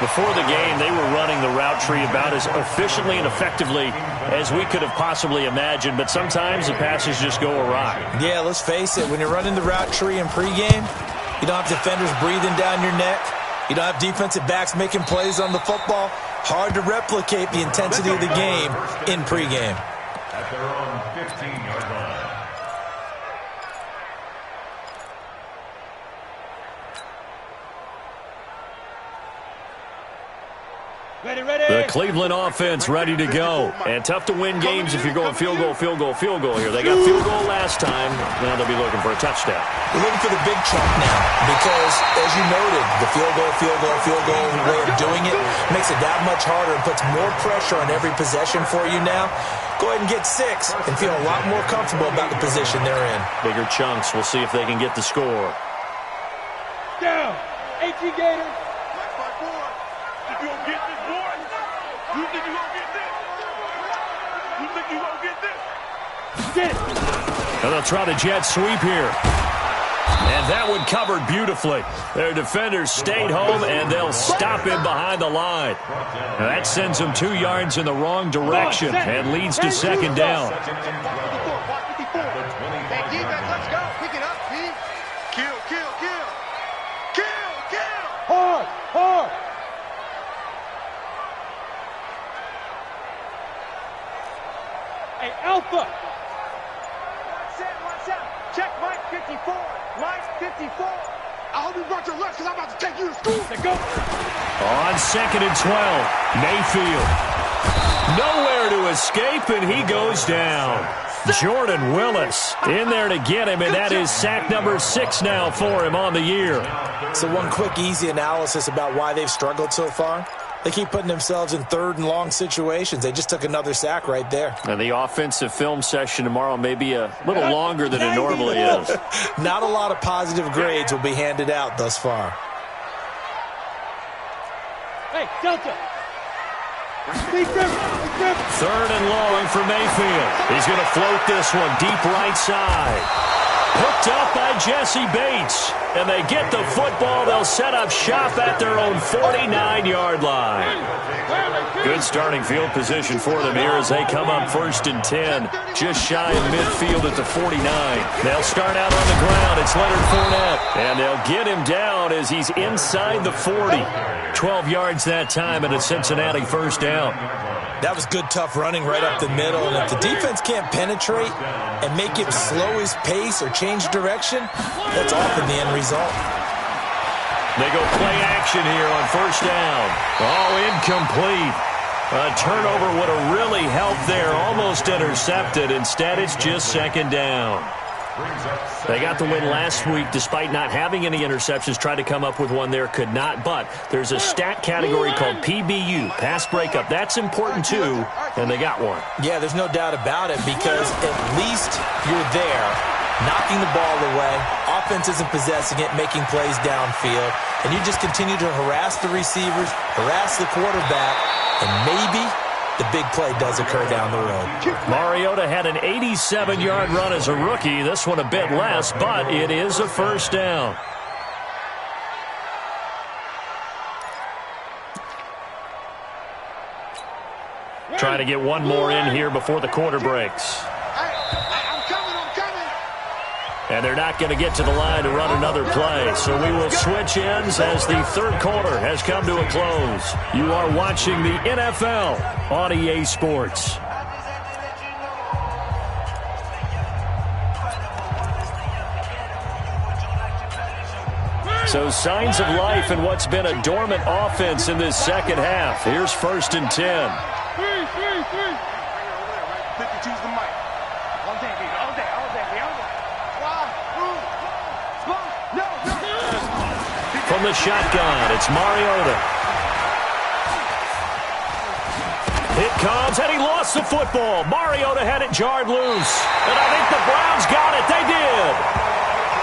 Speaker 2: Before the game, they were running the route tree about as efficiently and effectively as we could have possibly imagined, but sometimes the passes just go awry.
Speaker 5: Yeah, let's face it. When you're running the route tree in pregame, you don't have defenders breathing down your neck. You don't have defensive backs making plays on the football. Hard to replicate the intensity of the game in pregame.
Speaker 6: At their own 15-yard line.
Speaker 3: Ready.
Speaker 2: The Cleveland offense ready to go. And tough to win games if you're going field goal here. They got field goal last time. Now they'll be looking for a touchdown.
Speaker 5: We're looking for the big chunk now because, as you noted, the field goal way of doing it makes it that much harder and puts more pressure on every possession for you now. Go ahead and get 6 and feel a lot more comfortable about the position they're in.
Speaker 2: Bigger chunks. We'll see if they can get the score.
Speaker 3: Down. AT Gator.
Speaker 4: You gonna get this, boy? You think you gonna get this? You think you gonna get this?
Speaker 3: Get it.
Speaker 2: And they'll try the jet sweep here. And that one covered beautifully. Their defenders stayed home, and they'll stop him behind the line. Now that sends them 2 yards in the wrong direction and leads to second down.
Speaker 3: Hey, defense, let's go. Pick it up, Steve.
Speaker 4: Kill.
Speaker 3: Hard. Hey, Alpha. Watch out. Check Mike 54. Mike 54.
Speaker 4: I hope you brought your lunch because I'm about to take you to school.
Speaker 3: Let's go.
Speaker 2: On 2nd and 12, Mayfield. Nowhere to escape, and he goes down. Jordan Willis in there to get him, and that is sack number 6 now for him on the year.
Speaker 5: So one quick, easy analysis about why they've struggled so far. They keep putting themselves in third and long situations. They just took another sack right there.
Speaker 2: And the offensive film session tomorrow may be a little longer than it normally is.
Speaker 5: Not a lot of positive grades will be handed out thus far.
Speaker 3: Hey, Delta.
Speaker 2: Third and long for Mayfield. He's going to float this one deep right side. Hooked up by Jesse Bates. And they get the football. They'll set up shop at their own 49-yard line. Good starting field position for them here as they come up 1st and 10. Just shy of midfield at the 49. They'll start out on the ground. It's Leonard Fournette. And they'll get him down as he's inside the 40. 12 yards that time and a Cincinnati 1st down.
Speaker 5: That was good, tough running right up the middle. And if the defense can't penetrate and make him slow his pace or change direction, that's often the end result.
Speaker 2: They go play action here on 1st down. Oh, incomplete. A turnover would have really helped there. Almost intercepted. Instead, it's just 2nd down. They got the win last week despite not having any interceptions. Tried to come up with one there, could not. But there's a stat category called PBU, pass breakup. That's important too, and they got one.
Speaker 5: Yeah, there's no doubt about it because at least you're there, knocking the ball away. Offense isn't possessing it, making plays downfield. And you just continue to harass the receivers, harass the quarterback, and maybe the big play does occur down the road.
Speaker 2: Mariota had an 87-yard run as a rookie. This one a bit less, but it is a 1st down. Trying to get one more in here before the quarter breaks. And they're not going to get to the line to run another play. So we will switch ends as the 3rd quarter has come to a close. You are watching the NFL on EA Sports. So signs of life in what's been a dormant offense in this 2nd half. Here's 1st and 10.
Speaker 4: 52's the mic. All day, baby. All day.
Speaker 2: From the shotgun, it's Mariota. It comes, and he lost the football. Mariota had it jarred loose. And I think the Browns got it. They did.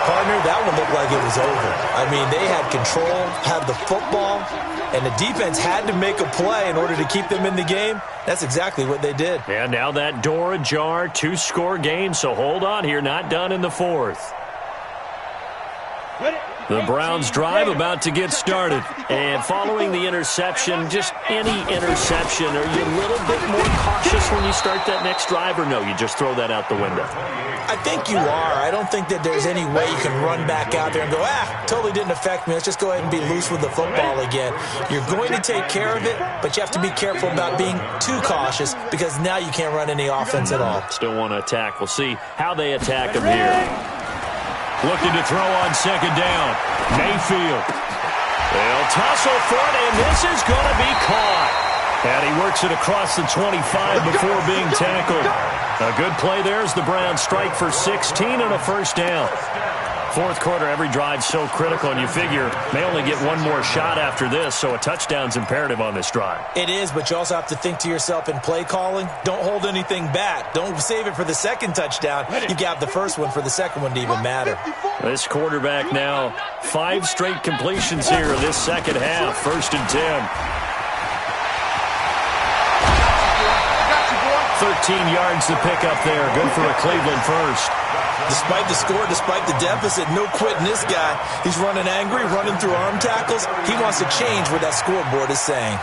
Speaker 5: Partner, that one looked like it was over. I mean, they had control, had the football, and the defense had to make a play in order to keep them in the game. That's exactly what they did.
Speaker 2: And now that door ajar, 2-score game, so hold on here, not done in the 4th. The Browns drive about to get started. And following the interception, just any interception, are you a little bit more cautious when you start that next drive, or no, you just throw that out the window?
Speaker 5: I think you are. I don't think that there's any way you can run back out there and go, totally didn't affect me. Let's just go ahead and be loose with the football again. You're going to take care of it, but you have to be careful about being too cautious because now you can't run any offense at all.
Speaker 2: Still want to attack. We'll see how they attack him here. Looking to throw on 2nd down. Mayfield. They'll tussle for it, and this is going to be caught. And he works it across the 25 before being tackled. A good play there as the Browns strike for 16 and a 1st down. 4th quarter, every drive so critical, and you figure they only get one more shot after this, so a touchdown's imperative on this drive.
Speaker 5: It is, but you also have to think to yourself in play calling, don't hold anything back. Don't save it for the 2nd touchdown. You got the 1st one for the 2nd one to even matter.
Speaker 2: This quarterback now, 5 straight completions here in this 2nd half. 1st and 10. 13 yards to pick up there. Good for a Cleveland 1st.
Speaker 5: Despite the score, despite the deficit, no quitting this guy. He's running angry, running through arm tackles. He wants to change what that scoreboard is saying.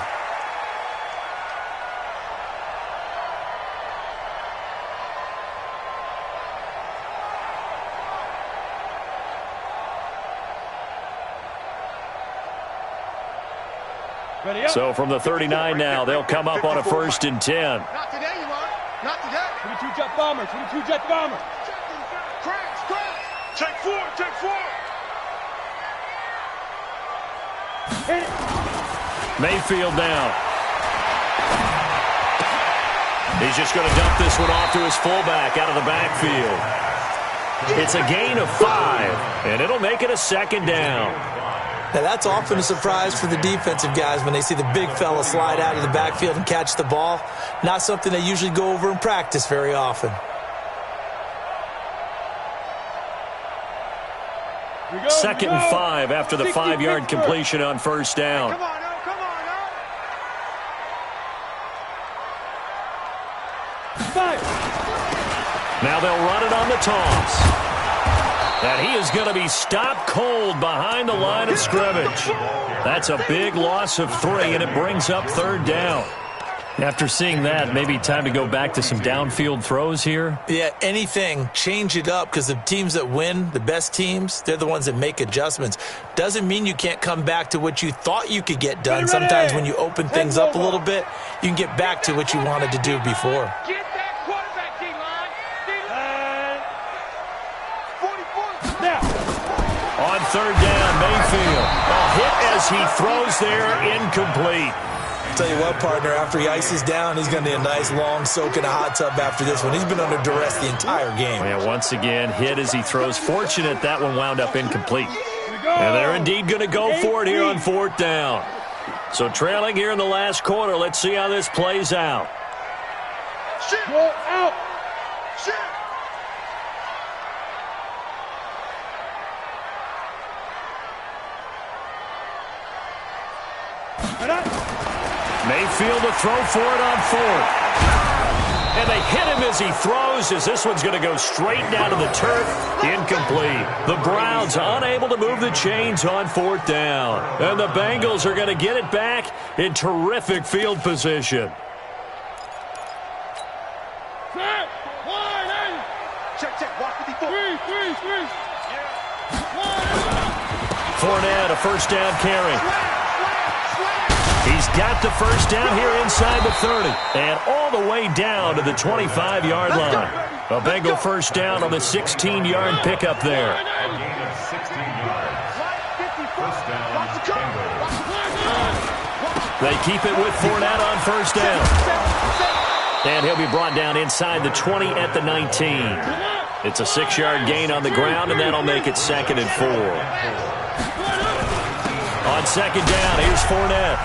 Speaker 2: So from the 39 now, they'll come up on a 1st and 10.
Speaker 4: Not today, you are. Not today.
Speaker 3: 22 jet bomber. 22 jet bomber.
Speaker 4: Crash. Take 4.
Speaker 2: Mayfield now. He's just going to dump this one off to his fullback out of the backfield. It's a gain of 5, and it'll make it a 2nd down.
Speaker 5: Now, that's often a surprise for the defensive guys when they see the big fella slide out of the backfield and catch the ball. Not something they usually go over in practice very often.
Speaker 2: 2nd and 5 after the 5-yard completion on 1st down.
Speaker 4: Come on now.
Speaker 2: Now they'll run it on the toss. And he is going to be stopped cold behind the line of scrimmage. That's a big loss of 3, and it brings up 3rd down. After seeing that, maybe time to go back to some downfield throws here?
Speaker 5: Yeah, anything. Change it up, because the teams that win, the best teams, they're the ones that make adjustments. Doesn't mean you can't come back to what you thought you could get done. Sometimes when you open things up a little bit, you can get back to what you wanted to do before.
Speaker 3: Get that quarterback, D-line.
Speaker 2: On 3rd down, Mayfield. A hit as he throws there, incomplete.
Speaker 5: Tell you what, partner, after he ices down, he's going to need a nice long soak in a hot tub after this one. He's been under duress the entire game.
Speaker 2: Yeah, once again, hit as he throws. Fortunate that one wound up incomplete. And they're indeed going to go for it here on 4th down. So trailing here in the last quarter. Let's see how this plays out.
Speaker 3: Go out.
Speaker 2: Mayfield to throw for it on 4th. And they hit him as he throws, as this one's going to go straight down to the turf. Incomplete. The Browns unable to move the chains on 4th down. And the Bengals are going to get it back in terrific field position.
Speaker 4: Check. Watch 54.
Speaker 2: Fournette, a 1st down carry. He's got the 1st down here inside the 30 and all the way down to the 25-yard line. A Bengal 1st down on the 16-yard pickup there.
Speaker 6: A gain of 16 yards. 1st down, Bengals.
Speaker 2: They keep it with Fournette on 1st down. And he'll be brought down inside the 20 at the 19. It's a 6-yard gain on the ground, and that'll make it 2nd and 4. On 2nd down, here's Fournette.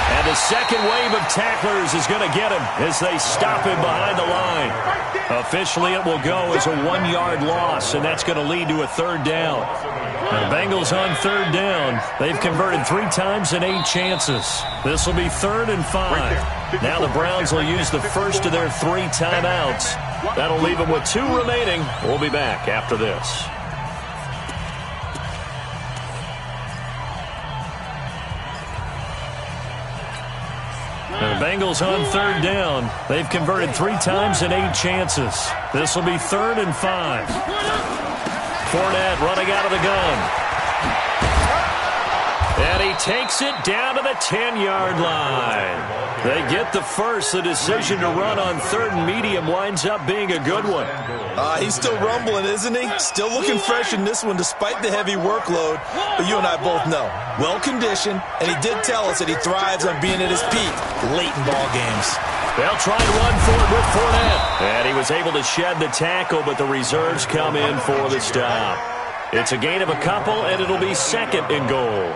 Speaker 2: And the second wave of tacklers is going to get him as they stop him behind the line. Officially, it will go as a 1-yard loss, and that's going to lead to a 3rd down. The Bengals on 3rd down. They've converted 3 times in 8 chances. This will be 3rd and 5. Now the Browns will use the first of their 3 timeouts. That'll leave them with 2 remaining. We'll be back after this. And the Bengals on 3rd down. They've converted 3 times in 8 chances. This will be 3rd and 5. Fournette running out of the gun. And he takes it down to the 10-yard line. They get the first. The decision to run on 3rd and medium winds up being a good one.
Speaker 5: He's still rumbling, isn't he? Still looking fresh in this one despite the heavy workload. But you and I both know, well-conditioned, and he did tell us that he thrives on being at his peak late in ball games.
Speaker 2: They'll try and run for it with Fournette. And he was able to shed the tackle, but the reserves come in for the stop. It's a gain of a couple, and it'll be 2nd and goal.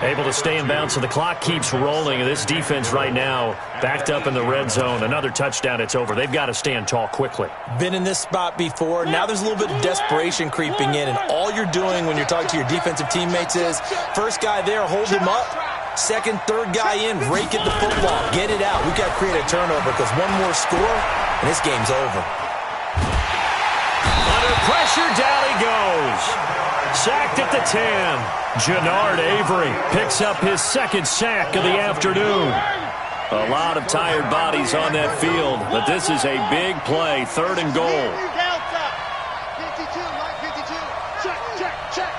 Speaker 2: Able to stay in bounds, so the clock keeps rolling. This defense right now backed up in the red zone. Another touchdown, it's over. They've got to stand tall quickly.
Speaker 5: Been in this spot before. Now there's a little bit of desperation creeping in, and all you're doing when you're talking to your defensive teammates is first guy there, hold him up. Second, third guy in, rake at the football. Get it out. We've got to create a turnover because one more score, and this game's over.
Speaker 2: Under pressure, down he goes. Sacked at the 10. Jannard Avery picks up his 2nd sack of the afternoon. A lot of tired bodies on that field, but this is a big play, 3rd and goal.
Speaker 3: 52, Mike 52. Check.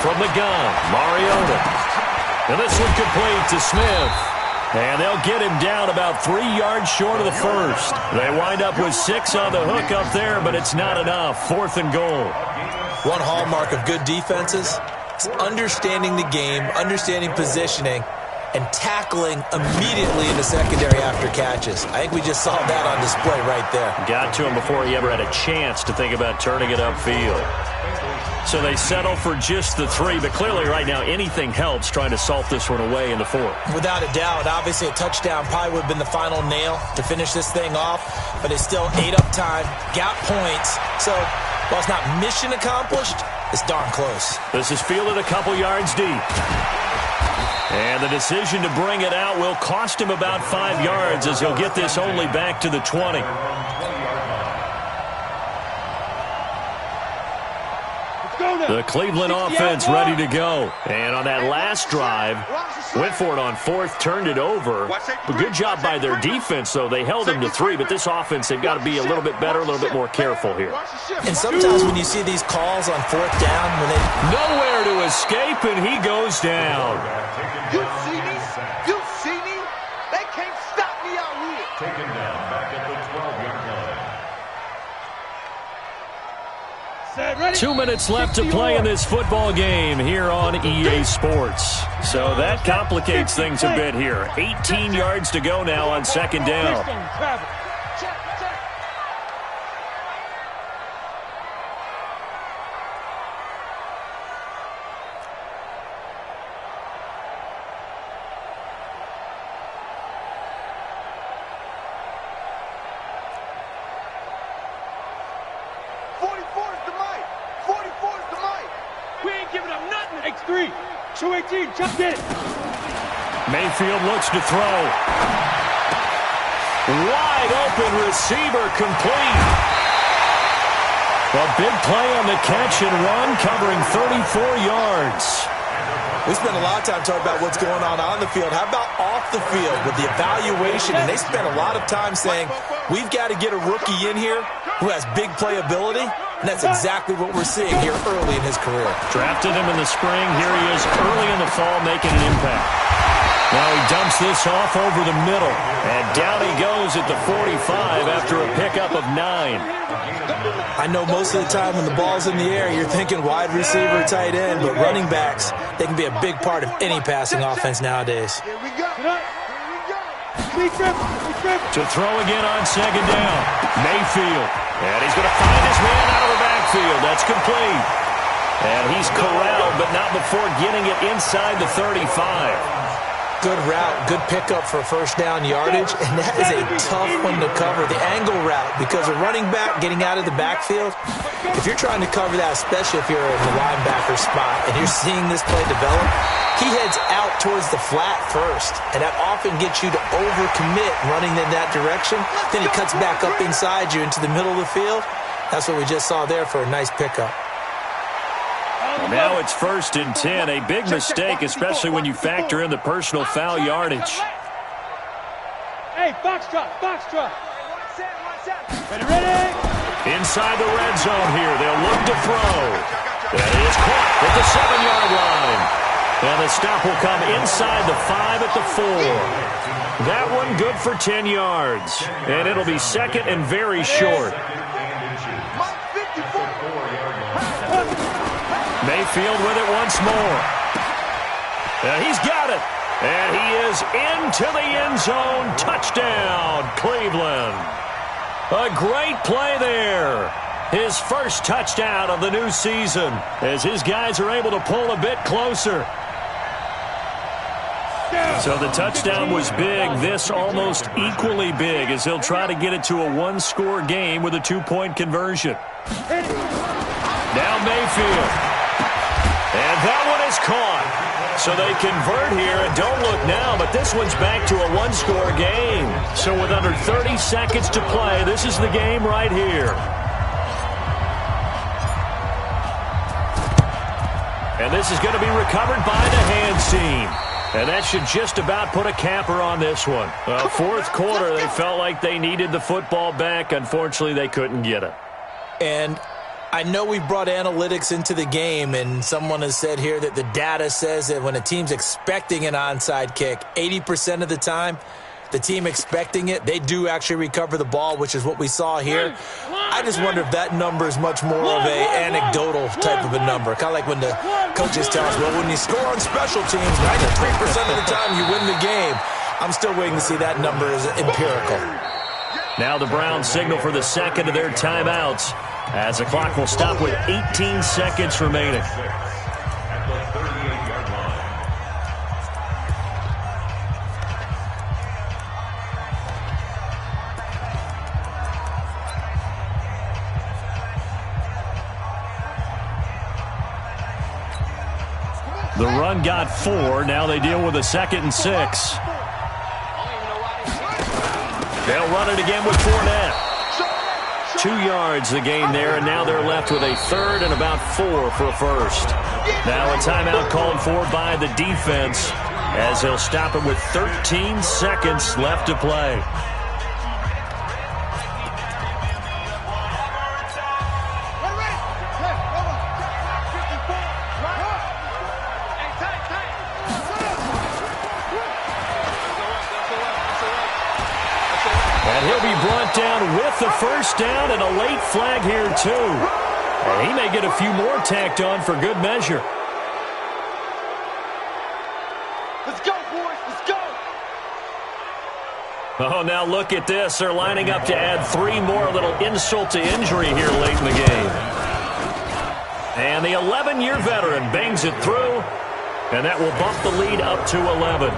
Speaker 2: From the gun, Mariota. And this one complete to Smith. And they'll get him down about 3 yards short of the first. They wind up with 6 on the hook up there, but it's not enough. 4th and goal.
Speaker 5: One hallmark of good defenses is understanding the game, understanding positioning, and tackling immediately in the secondary after catches. I think we just saw that on display right there.
Speaker 2: Got to him before he ever had a chance to think about turning it upfield. So they settle for just the 3, but clearly right now anything helps trying to salt this one away in the 4th.
Speaker 5: Without a doubt, obviously a touchdown probably would have been the final nail to finish this thing off, but they still ate up time, got points. So while it's not mission accomplished, it's darn close.
Speaker 2: This is fielded a couple yards deep. And the decision to bring it out will cost him about 5 yards as he'll get this only back to the 20. The Cleveland offense ready to go. And on that last drive, went for it on fourth, turned it over. But good job by their defense, though. They held them to 3, but this offense, they've got to be a little bit better, a little bit more careful here.
Speaker 5: And sometimes when you see these calls on fourth down, when they...
Speaker 2: Nowhere to escape, and he goes down.
Speaker 4: You see me? You see me? They can't stop me out here.
Speaker 6: Taken down back at the 12-yard line.
Speaker 2: 2 minutes left to play in this football game here on EA Sports. So that complicates things a bit here. 18 yards to go now on second down. Mayfield looks to throw. Wide open receiver complete. A big play on the catch and run, covering 34 yards.
Speaker 5: We spent a lot of time talking about what's going on the field. How about off the field with the evaluation? And they spent a lot of time saying, we've got to get a rookie in here who has big playability. And that's exactly what we're seeing here early in his career.
Speaker 2: Drafted him in the spring. Here he is early in the fall making an impact. Now he dumps this off over the middle. And down he goes at the 45 after a pickup of 9.
Speaker 5: I know most of the time when the ball's in the air, you're thinking wide receiver, tight end. But running backs, they can be a big part of any passing offense nowadays.
Speaker 2: To throw again on second down. Mayfield. And he's going to find his man out of the backfield. That's complete. And he's corralled, but not before getting it inside the 35.
Speaker 5: Good route, good pickup for first down yardage, and that is a tough one to cover, the angle route, because a running back getting out of the backfield, if you're trying to cover that, especially if you're in the linebacker spot and you're seeing this play develop, he heads out towards the flat first, and that often gets you to overcommit running in that direction. Then he cuts back up inside you into the middle of the field. That's what we just saw there for a nice pickup.
Speaker 2: Now it's 1st and 10, a big mistake, especially when you factor in the personal foul yardage.
Speaker 3: Hey, box drop. Ready?
Speaker 2: Inside the red zone here, they'll look to throw. That is caught at the 7-yard line. And the stop will come inside the 5 at the 4. That one good for 10 yards. And it'll be second and very short. Mayfield with it once more. And he's got it. And he is into the end zone. Touchdown, Cleveland. A great play there. His first touchdown of the new season as his guys are able to pull a bit closer. So the touchdown was big. This almost equally big as he'll try to get it to a one-score game with a 2-point conversion. Now Mayfield. And that one is caught. So they convert here, and don't look now, but this one's back to a one-score game. So with under 30 seconds to play, this is the game right here. And this is going to be recovered by the hands team. And that should just about put a capper on this one. Fourth quarter, they felt like they needed the football back. Unfortunately, they couldn't get it.
Speaker 5: And I know we brought analytics into the game, and someone has said here that the data says that when a team's expecting an onside kick, 80% of the time, the team expecting it, they do actually recover the ball, which is what we saw here. I just wonder if that number is much more of a anecdotal type of a number. Kind of like when the coaches tell us, well, when you score on special teams, 93% of the time you win the game. I'm still waiting to see that number is empirical.
Speaker 2: Now the Browns signal for the second of their timeouts as the clock will stop with 18 seconds remaining. The run got 4. Now they deal with a 2nd and 6. They'll run it again with Fournette. 2 yards the gain there, and now they're left with a 3rd and about 4 for a first. Now a timeout called for by the defense as they'll stop it with 13 seconds left to play. And he'll be brought down with the first down and a late flag here, too. And he may get a few more tacked on for good measure.
Speaker 4: Let's go, boys. Let's go.
Speaker 2: Oh, now look at this. They're lining up to add 3 more, a little insult to injury here late in the game. And the 11-year veteran bangs it through, and that will bump the lead up to 11.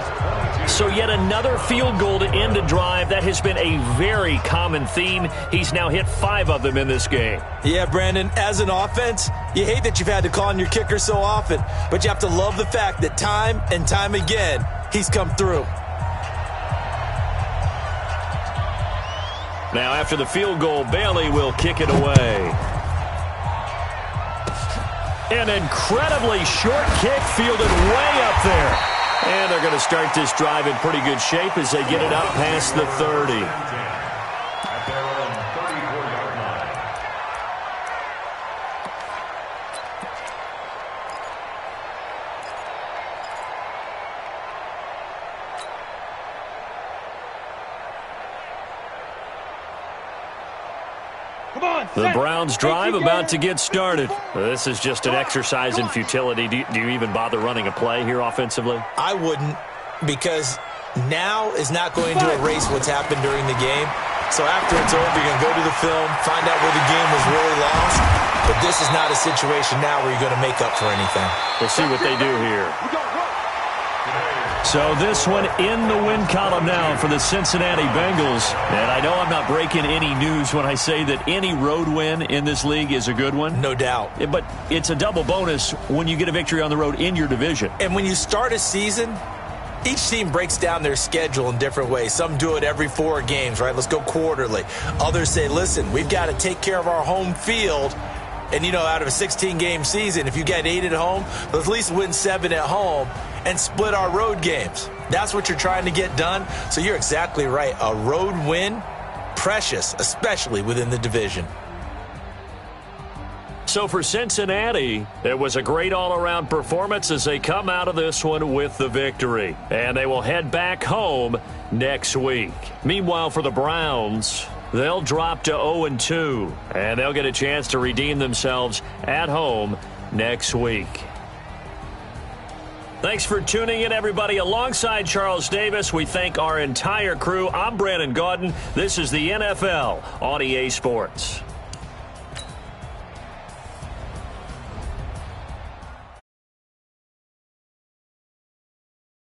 Speaker 2: So yet another field goal to end a drive. That has been a very common theme. He's now hit 5 of them in this game.
Speaker 5: Yeah, Brandon, as an offense, you hate that you've had to call on your kicker so often, but you have to love the fact that time and time again, he's come through.
Speaker 2: Now after the field goal, Bailey will kick it away. An incredibly short kick fielded way up there. And they're going to start this drive in pretty good shape as they get it up past the 30.
Speaker 6: At their own 34-yard line.
Speaker 2: The Browns drive about to get started. This is just an exercise in futility. Do you even bother running a play here offensively?
Speaker 5: I wouldn't, because now is not going to erase what's happened during the game. So after it's over, you're going to go to the film, find out where the game was really lost. But this is not a situation now where you're going to make up for anything.
Speaker 2: We'll see what they do here. So this one in the win column now for the Cincinnati Bengals. And I know I'm not breaking any news when I say that any road win in this league is a good one.
Speaker 5: No doubt.
Speaker 2: But it's a double bonus when you get a victory on the road in your division.
Speaker 5: And when you start a season, each team breaks down their schedule in different ways. Some do it every 4 games, right? Let's go quarterly. Others say, listen, we've got to take care of our home field. And, you know, out of a 16-game season, if you get 8 at home, let's at least win 7 at home and split our road games. That's what you're trying to get done. So you're exactly right. A road win, precious, especially within the division.
Speaker 2: So for Cincinnati, it was a great all-around performance as they come out of this one with the victory. And they will head back home next week. Meanwhile, for the Browns, they'll drop to 0-2, and they'll get a chance to redeem themselves at home next week. Thanks for tuning in, everybody. Alongside Charles Davis, we thank our entire crew. I'm Brandon Gaudin. This is the NFL on EA Sports.